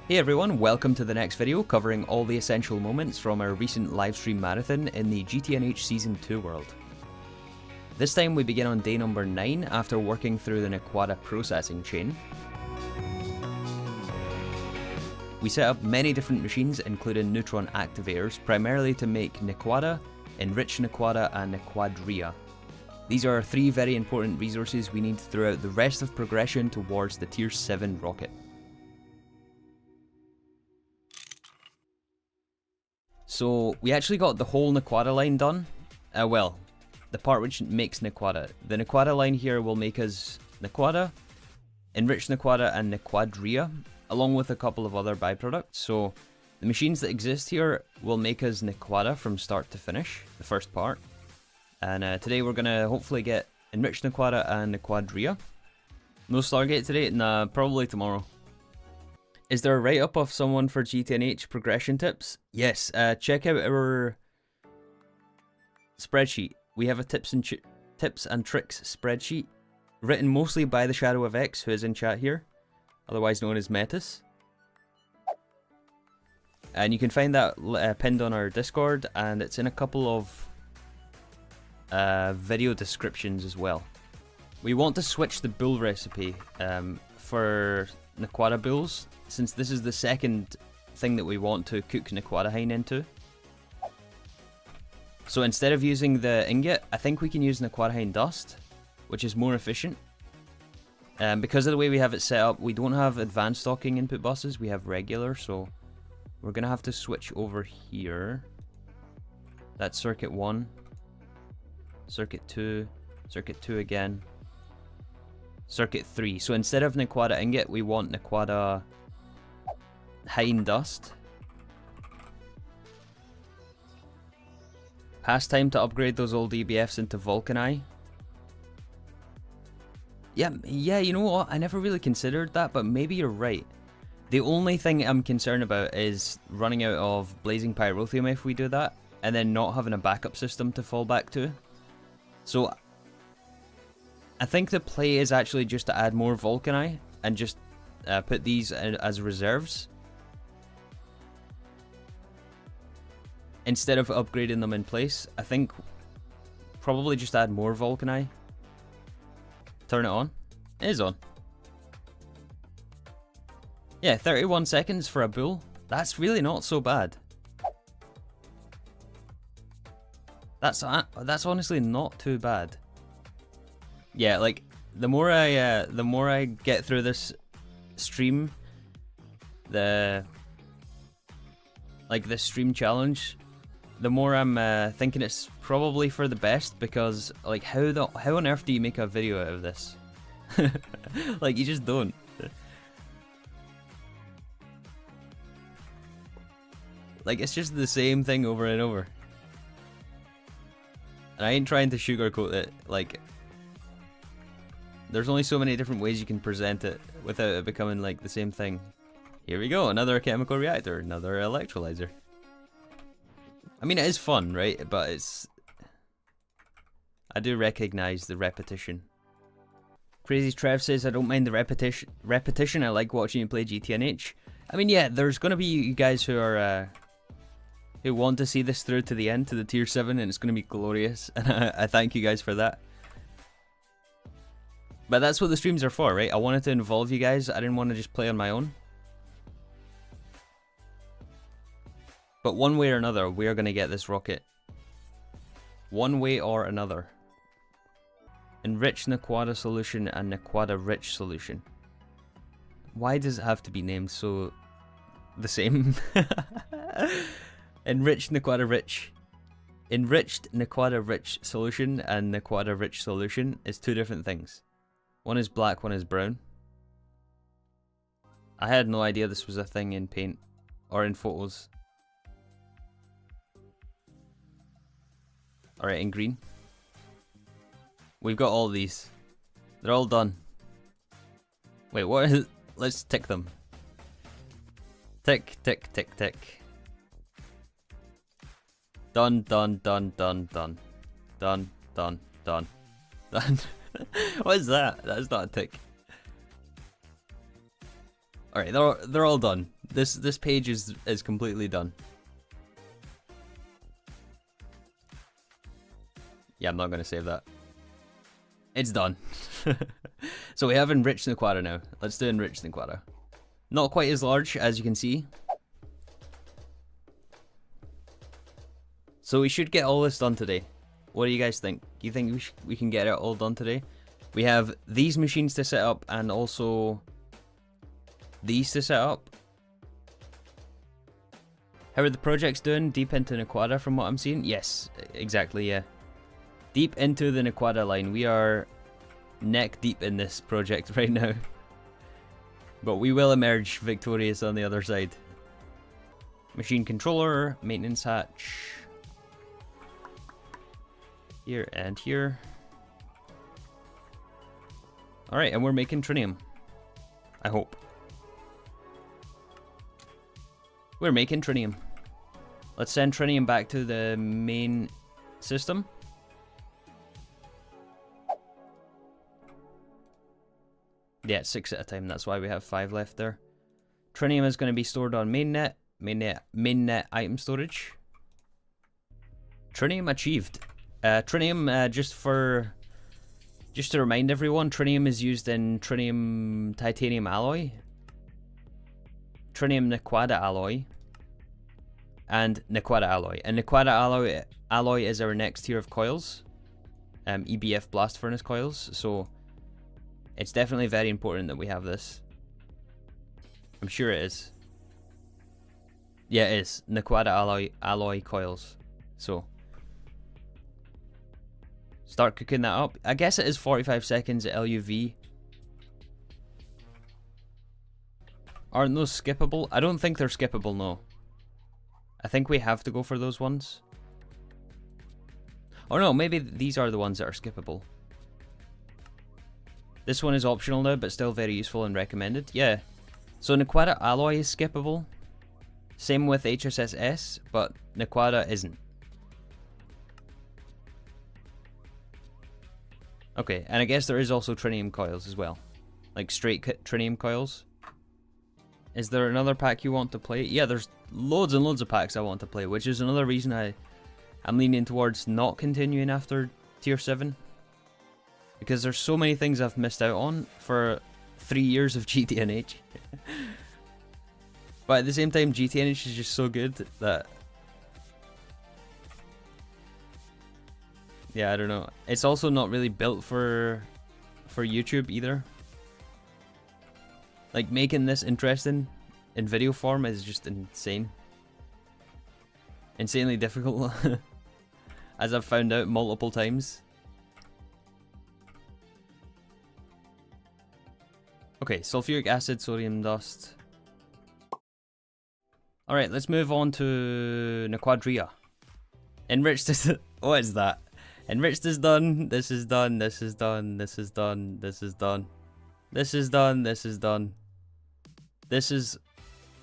Hey everyone, welcome to the next video covering all the essential moments from our recent livestream marathon in the GTNH Season 2 world. This time we begin on day number 9 after working through the Nequada processing chain. We set up many different machines including neutron activators primarily to make Nequada, Enriched Nequada and Nequadria. These are 3 very important resources we need throughout the rest of progression towards the Tier 7 rocket. So we actually got the whole Nequada line done. Well, the part which makes Nequada. The Nequada line here will make us Nequada, Enriched Nequada and Nequadria, along with a couple of other byproducts. So the machines that exist here will make us Nequada from start to finish, the first part. And today we're going to hopefully get Enriched Nequada and Nequadria. No Stargate today? Nah, probably tomorrow. Is there a write-up of someone for GTNH progression tips? Yes, check out our spreadsheet. We have a tips and tricks spreadsheet, written mostly by the Shadow of X, who is in chat here, otherwise known as Metis. And you can find that pinned on our Discord, and it's in a couple of video descriptions as well. We want to switch the bull recipe for Nequada bulls, since this is the second thing that we want to cook Nequadahine into. So instead of using the ingot, I think we can use Nequadahine dust, which is more efficient. Because of the way we have it set up, we don't have advanced stocking input buses, we have regular, so we're going to have to switch over here. That's circuit 1, circuit 2, circuit 2 again, circuit 3. So instead of Nequada ingot, we want Nequadahine dust. Past time to upgrade those old EBFs into Vulcani. Yeah, you know what? I never really considered that, but maybe you're right. The only thing I'm concerned about is running out of Blazing Pyrotheum if we do that, and then not having a backup system to fall back to. So I think the play is actually just to add more Vulcani and just put these as reserves, instead of upgrading them in place. I think probably just add more Vulcani. Turn it on. It is on. Yeah, 31 seconds for a bull. That's really not so bad. That's honestly not too bad. Yeah, like the more I get through this stream, the stream challenge, the more I'm thinking it's probably for the best, because like how on earth do you make a video out of this? Like, you just don't. Like, it's just the same thing over and over. And I ain't trying to sugarcoat it, like, there's only so many different ways you can present it without it becoming like the same thing. Here we go, another chemical reactor, another electrolyzer. I mean, it is fun, right? But I do recognize the repetition. Crazy Trev says, I don't mind the repetition. I like watching you play GTNH. I mean, yeah, there's gonna be you guys who are who want to see this through to the end, to the Tier 7, and it's gonna be glorious. And I thank you guys for that. But that's what the streams are for, right? I wanted to involve you guys. I didn't want to just play on my own. But one way or another, we are going to get this rocket. One way or another. Enriched Nequada solution and Nequada rich solution. Why does it have to be named so the same? Enriched Nequada rich. Enriched Nequada rich solution and Nequada rich solution is 2 different things. One is black, one is brown. I had no idea this was a thing in Paint or in photos. Alright, in green. We've got all these. They're all done. Wait, what is it? Let's tick them. Tick, tick, tick, tick. Done, done, done, done, done. Done, done, done. Done. What is that? That's not a tick. Alright, they're all done. This page is completely done. Yeah, I'm not gonna save that. It's done. So we have Enriched Nequada now. Let's do Enriched Nequada. Not quite as large as you can see. So we should get all this done today. What do you guys think? Do you think we can get it all done today? We have these machines to set up and also these to set up. How are the projects doing? Deep into Nequada from what I'm seeing? Yes, exactly, yeah. Deep into the Nequada line. We are neck deep in this project right now. But we will emerge victorious on the other side. Machine controller, maintenance hatch. Here and here. Alright, and we're making trinium. I hope. We're making trinium. Let's send trinium back to the main system. Yeah, 6 at a time. That's why we have 5 left there. Trinium is going to be stored on mainnet. Mainnet item storage. Trinium achieved. Trinium, just to remind everyone, trinium is used in trinium titanium alloy, trinium Nequada alloy, and Nequada alloy. And Nequada alloy is our next tier of coils, EBF blast furnace coils. So it's definitely very important that we have this. I'm sure it is. Yeah, it is Nequada alloy coils. So start cooking that up. I guess it is 45 seconds at LUV. Aren't those skippable? I don't think they're skippable, no. I think we have to go for those ones. Oh no, maybe these are the ones that are skippable. This one is optional now, but still very useful and recommended. Yeah. So Nequada alloy is skippable. Same with HSSS, but Nequada isn't. Okay, and I guess there is also trinium coils as well. Like straight trinium coils. Is there another pack you want to play? Yeah, there's loads and loads of packs I want to play, which is another reason I'm leaning towards not continuing after tier 7. Because there's so many things I've missed out on for 3 years of GTNH. But at the same time, GTNH is just so good that... Yeah, I don't know. It's also not really built for YouTube either. Like, making this interesting in video form is just insane. Insanely difficult. As I've found out multiple times. Okay, sulfuric acid, sodium dust. Alright, let's move on to Nequadria. Enriched is... What is that? Enriched is done, this is done, this is done, this is done, this is done. This is done, this is done. This is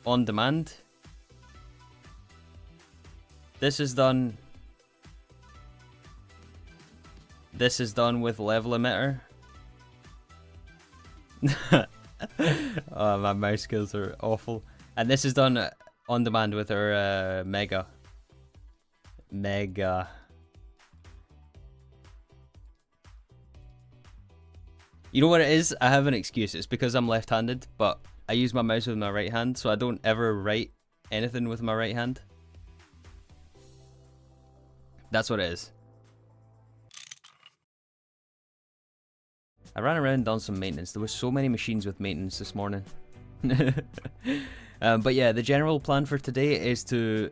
on demand. This is done. This is done with level emitter. Oh, my mouse skills are awful. And this is done on demand with our Mega. You know what it is? I have an excuse. It's because I'm left-handed, but I use my mouse with my right hand, so I don't ever write anything with my right hand. That's what it is. I ran around and done some maintenance. There was so many machines with maintenance this morning. But yeah, the general plan for today is to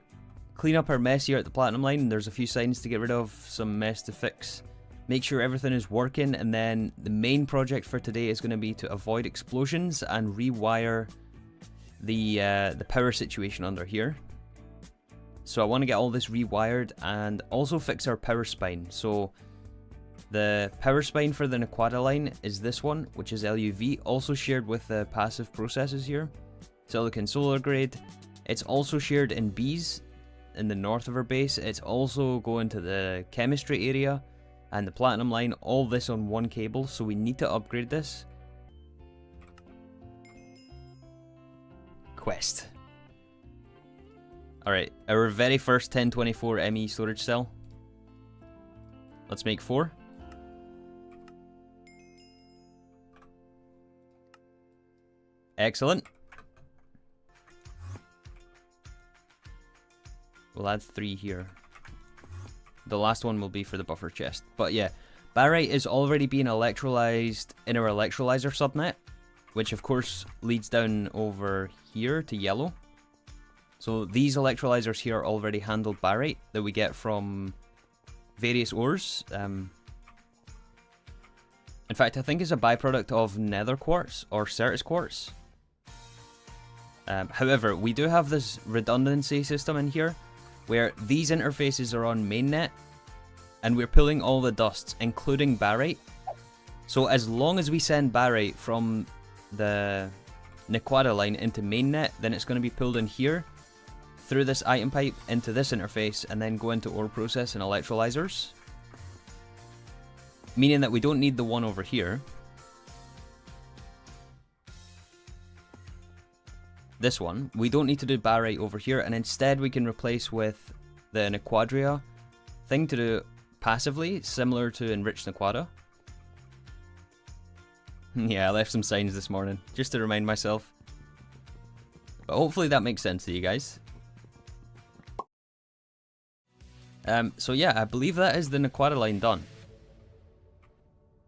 clean up our mess here at the Platinum line. There's a few signs to get rid of, some mess to fix. Make sure everything is working, and then the main project for today is going to be to avoid explosions and rewire the power situation under here. So I want to get all this rewired and also fix our power spine. So the power spine for the Nequada line is this one, which is LUV, also shared with the passive processes here. Silicon solar grade. It's also shared in Bs in the north of our base. It's also going to the chemistry area and the Platinum line, all this on one cable, so we need to upgrade this. Quest. Alright, our very first 1024 ME storage cell. Let's make 4. Excellent. We'll add 3 here. The last one will be for the buffer chest. But yeah, barite is already being electrolyzed in our electrolyzer subnet, which of course leads down over here to yellow. So these electrolyzers here already handle barite that we get from various ores. In fact, I think it's a byproduct of nether quartz or certus quartz. However, we do have this redundancy system in here where these interfaces are on mainnet and we're pulling all the dusts, including barite. So as long as we send barite from the Nequada line into mainnet, then it's going to be pulled in here through this item pipe into this interface and then go into ore process and electrolyzers. Meaning that we don't need the one over here. This one, we don't need to do barite over here, and instead we can replace with the Nequadria thing to do passively, similar to Enriched Nequada. Yeah, I left some signs this morning, just to remind myself. But hopefully that makes sense to you guys. So yeah, I believe that is the Nequada line done.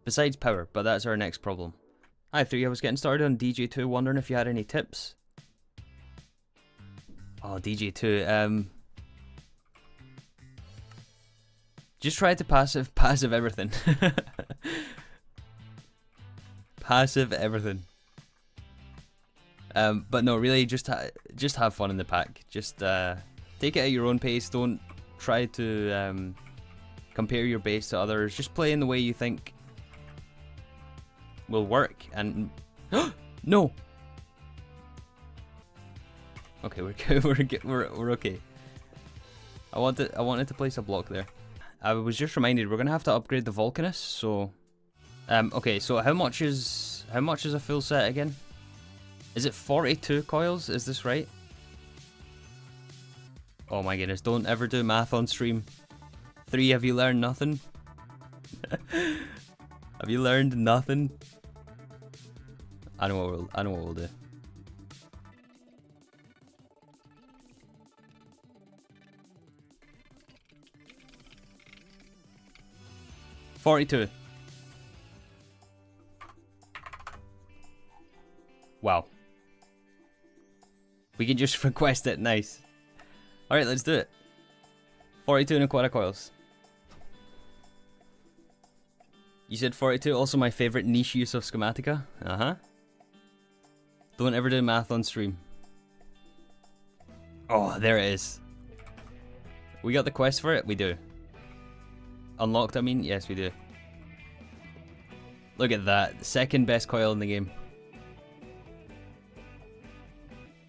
Besides power, but that's our next problem. Hi 3, I was getting started on DJ2, wondering if you had any tips. Oh, DJ2, just try to passive everything. Passive everything. But no, really, just have fun in the pack. Just take it at your own pace. Don't try to compare your base to others. Just play in the way you think will work. And no. Okay, we're good. We're okay. I wanted to place a block there. I was just reminded we're gonna have to upgrade the Volcanist. So, okay. So how much is a full set again? Is it 42 coils? Is this right? Oh my goodness! Don't ever do math on stream. 3, have you learned nothing? Have you learned nothing? I know what we'll do. $42. Wow. We can just request it. Nice. Alright, let's do it. 42 Nequada coils. You said 42, also my favorite niche use of schematica. Uh-huh. Don't ever do math on stream. Oh, there it is. We got the quest for it? We do. Unlocked, I mean? Yes, we do. Look at that. Second best coil in the game.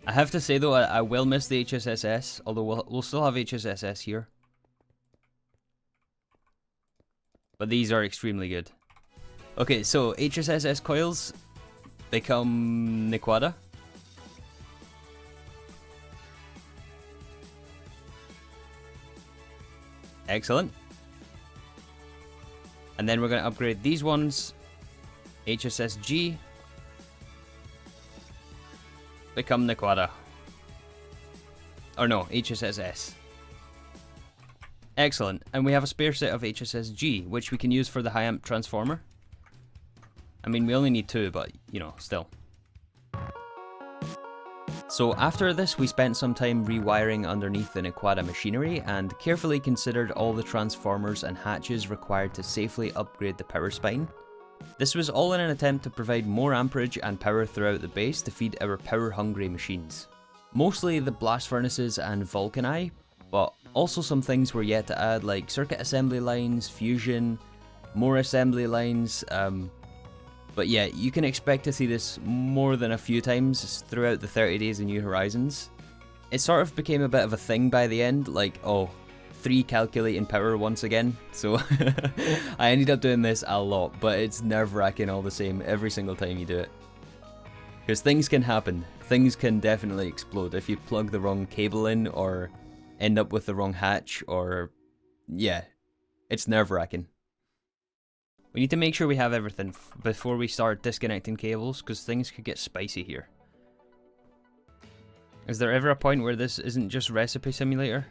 I have to say though, I will miss the HSSS, although we'll still have HSSS here. But these are extremely good. Okay, so HSSS coils become Nequada. Excellent. And then we're going to upgrade these ones. HSSG. Become Nequada. Or no, HSSS. Excellent. And we have a spare set of HSSG, which we can use for the high amp transformer. I mean, we only need 2, but, you know, still. So after this, we spent some time rewiring underneath the Nequada machinery and carefully considered all the transformers and hatches required to safely upgrade the power spine. This was all in an attempt to provide more amperage and power throughout the base to feed our power-hungry machines. Mostly the blast furnaces and Vulcani, but also some things were yet to add like circuit assembly lines, fusion, more assembly lines, but yeah, you can expect to see this more than a few times throughout the 30 days of New Horizons. It sort of became a bit of a thing by the end, like, oh, 3 calculating power once again, so I ended up doing this a lot, but it's nerve-wracking all the same every single time you do it. Because things can happen. things can definitely explode if you plug the wrong cable in or end up with the wrong hatch, or yeah, it's nerve-wracking. We need to make sure we have everything before we start disconnecting cables, because things could get spicy here. Is there ever a point where this isn't just Recipe Simulator?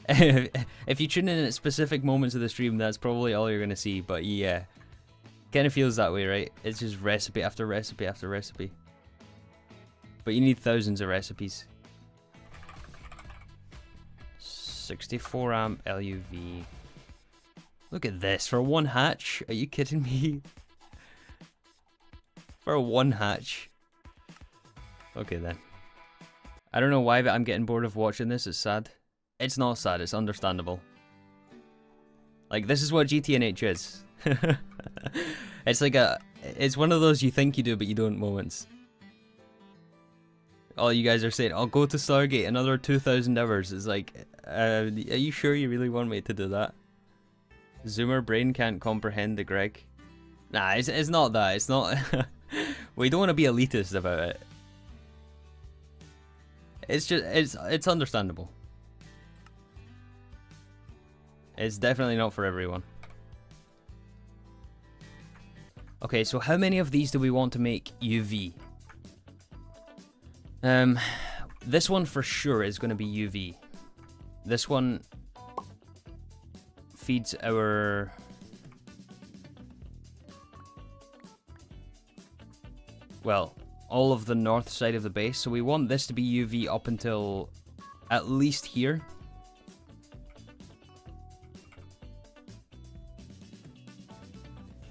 If you tune in at specific moments of the stream, that's probably all you're going to see, but yeah. Kind of feels that way, right? It's just recipe after recipe after recipe. But you need thousands of recipes. 64 amp LUV. Look at this, for one hatch? Are you kidding me? For one hatch. Okay then. I don't know why, but I'm getting bored of watching this, it's sad. It's not sad, it's understandable. Like, this is what GTNH is. It's like it's one of those you think you do but you don't moments. All you guys are saying, I'll go to Stargate, another 2,000 hours. It's like, are you sure you really want me to do that? Zoomer brain can't comprehend the Greg. Nah, it's not that, it's not... We don't want to be elitist about it. It's just, it's understandable. It's definitely not for everyone. Okay, so how many of these do we want to make UV? This one for sure is going to be UV. This one feeds our... Well, all of the north side of the base. So we want this to be UV up until at least here.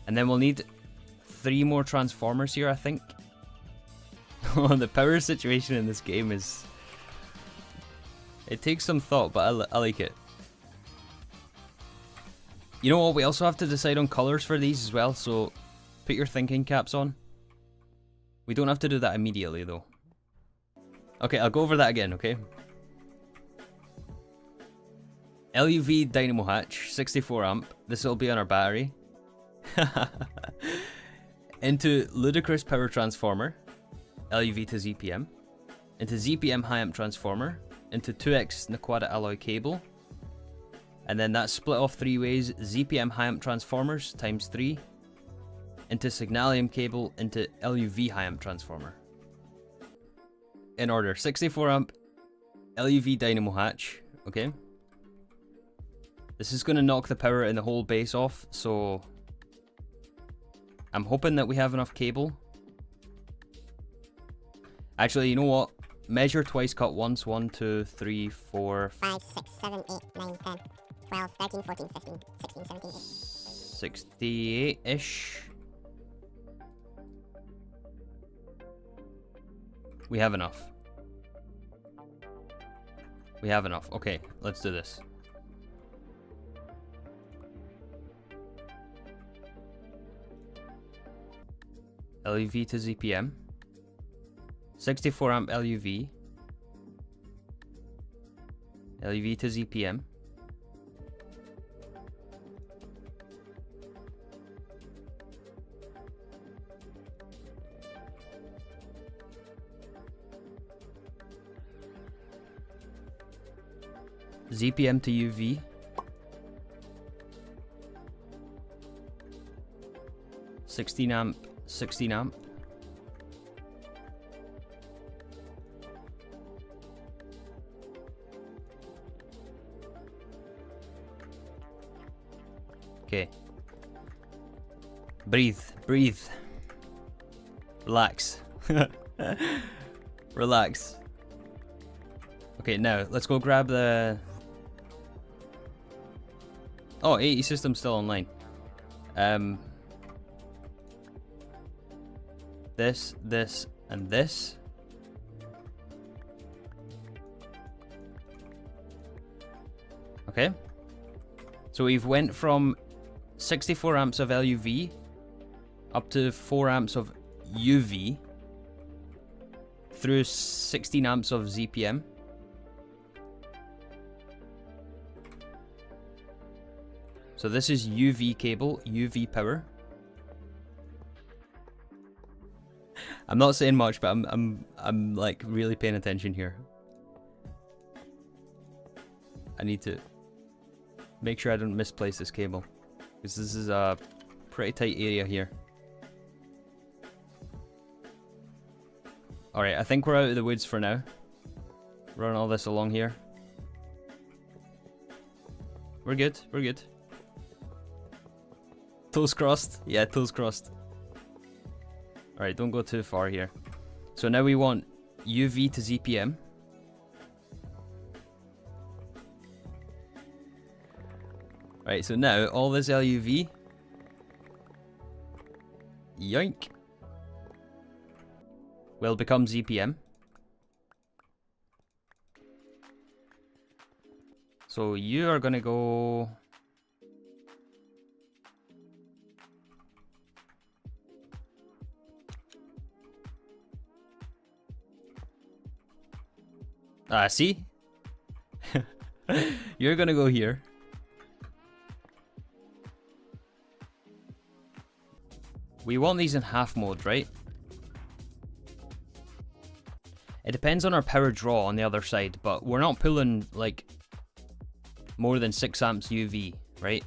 And then we'll need 3 more transformers here, I think. Oh, the power situation in this game is... It takes some thought, but I like it. You know what, we also have to decide on colours for these as well, so put your thinking caps on. We don't have to do that immediately, though. Okay, I'll go over that again, okay? LUV dynamo hatch, 64 amp. This will be on our battery. Into ludicrous power transformer, LUV to ZPM. Into ZPM high amp transformer. Into 2x Naquata alloy cable. And then that's split off 3 ways. ZPM high amp transformers times 3. Into Signalium cable into LUV high amp transformer. In order, 64 amp LUV dynamo hatch, okay? This is going to knock the power in the whole base off, so I'm hoping that we have enough cable. Actually, you know what? Measure twice, cut once. 1, 2, 3, 4, 5, 6, 7, 8, 9, 10, 12, 13, 14, 15, 16, 17, 18. 68-ish. We have enough. We have enough. Okay, let's do this. LUV to ZPM. 64 amp LUV. LUV to ZPM. ZPM to UV. $16 amp, 16 amp. Okay. Breathe, breathe. Relax. Relax. Okay, now let's go grab the... Oh, AE system's still online. This, and this. Okay. So we've went from 64 amps of LUV up to 4 amps of UV through 16 amps of ZPM. So this is UV cable, UV power. I'm not saying much, but I'm like really paying attention here. I need to make sure I don't misplace this cable, because this is a pretty tight area here. Alright, I think we're out of the woods for now. Run all this along here. We're good, we're good. Toes crossed? Yeah, toes crossed. Alright, don't go too far here. So now we want UV to ZPM. Alright, so now all this LUV. Yoink. Will become ZPM. So you are gonna go... see? You're gonna go here. We want these in half mode, right? It depends on our power draw on the other side, but we're not pulling, like, more than 6 amps UV, right?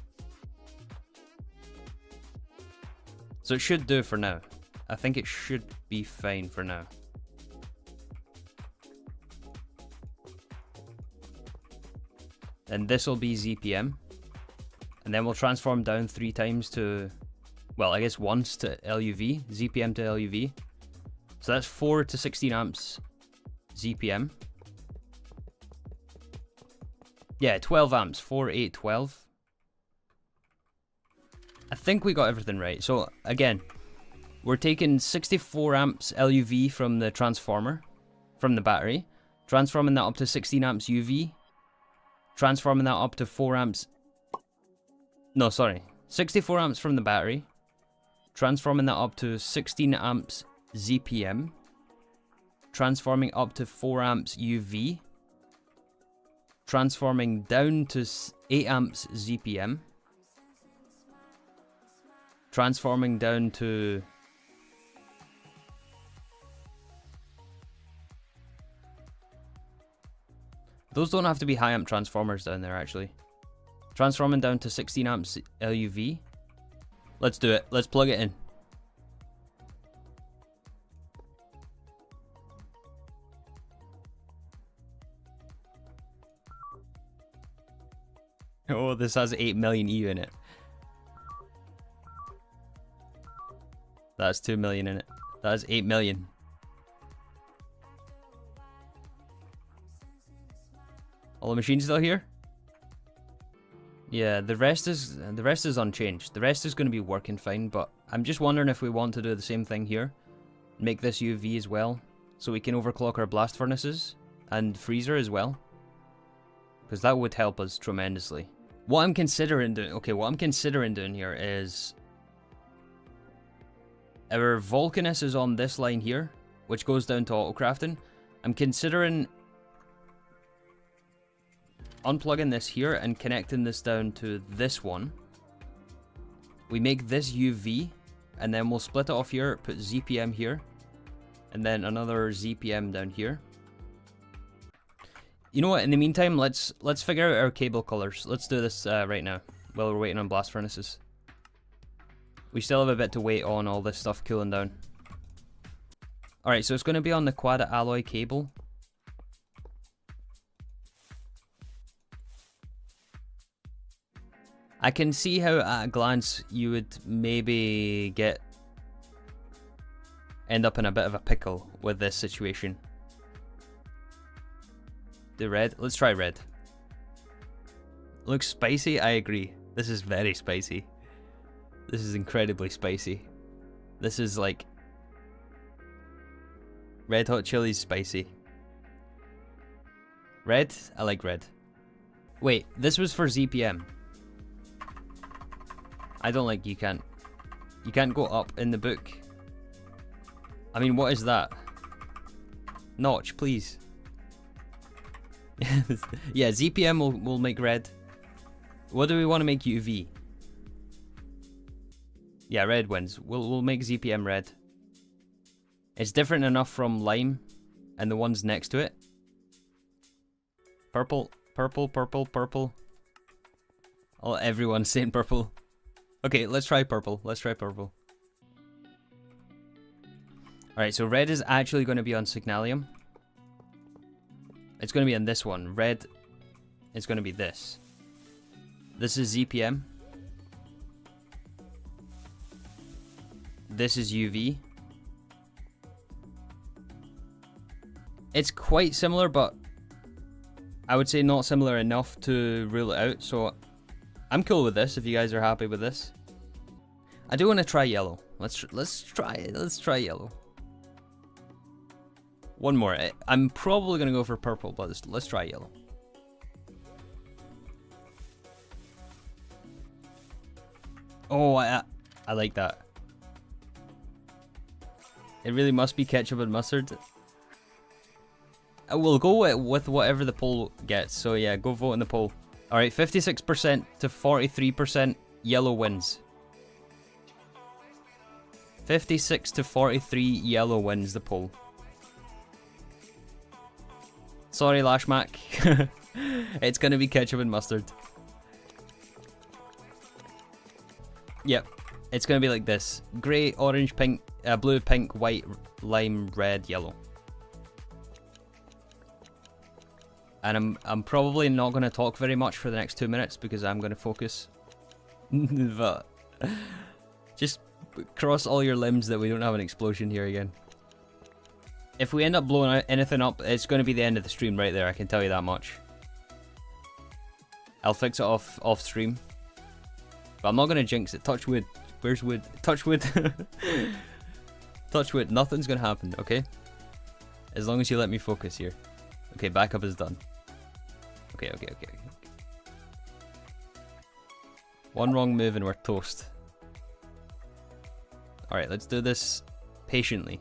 So it should do for now. I think it should be fine for now. And this will be ZPM. And then we'll transform down 3 times to, well, I guess once to LUV, ZPM to LUV. So that's 4 to 16 amps ZPM. Yeah, 12 amps, 4, 8, 12. I think we got everything right. So again, we're taking 64 amps LUV from the transformer, from the battery, transforming that up to 16 amps UV, transforming that up to 4 amps. No, sorry, 64 amps from the battery, transforming that up to 16 amps ZPM, transforming up to 4 amps UV, transforming down to 8 amps ZPM, transforming down to those don't have to be high amp transformers down there actually. Transforming down to 16 amps LUV. Let's do it. Let's plug it in. Oh, this has 8 million EU in it. That's 2 million in it. That's 8 million. All the machines still here? Yeah, the rest is unchanged. The rest is going to be working fine, but I'm just wondering if we want to do the same thing here. Make this UV as well, so we can overclock our blast furnaces and freezer as well. Because that would help us tremendously. What I'm considering doing, here is our Vulcanus is on this line here, which goes down to autocrafting. I'm considering unplugging this here and connecting this down to this one. We make this UV, and then we'll split it off here, put ZPM here, and then another ZPM down here. You know what, in the meantime, let's figure out our cable colors. Let's do this right now, while we're waiting on blast furnaces. We still have a bit to wait on all this stuff cooling down. Alright, so it's going to be on the quad alloy cable. I can see how at a glance you would maybe end up in a bit of a pickle with this situation. Do red? Let's try red. Looks spicy? I agree. This is very spicy. This is incredibly spicy. This is like red hot chili's spicy. Red? I like red. Wait, this was for ZPM. I don't like you can't go up in the book. I mean, what is that? Notch, please. Yeah, ZPM will make red. What do we want to make UV? Yeah, red wins. We'll make ZPM red. It's different enough from lime and the ones next to it. Purple, purple, purple, purple. Oh, everyone's saying purple. Okay, let's try purple. Let's try purple. Alright, so red is actually going to be on Signalium. It's going to be on this one. Red is going to be this. This is ZPM. This is UV. It's quite similar, but I would say not similar enough to rule it out. So I'm cool with this if you guys are happy with this. I do want to try yellow. Let's try yellow. One more. I'm probably going to go for purple, but let's try yellow. Oh, I like that. It really must be ketchup and mustard. We'll go with whatever the poll gets. So yeah, go vote in the poll. Alright, 56% to 43% yellow wins. 56 to 43 yellow wins the poll. Sorry, Lashmac. It's gonna be ketchup and mustard. Yep, it's gonna be like this: grey, orange, pink, blue, pink, white, lime, red, yellow. And I'm probably not gonna talk very much for the next 2 minutes because I'm gonna focus. But just cross all your limbs that we don't have an explosion here again. If we end up blowing anything up, it's going to be the end of the stream right there, I can tell you that much. I'll fix it off stream. But I'm not going to jinx it. Touch wood. Where's wood? Touch wood. Touch wood. Nothing's going to happen, okay? As long as you let me focus here. Okay, backup is done. Okay. One wrong move and we're toast. Alright, let's do this patiently.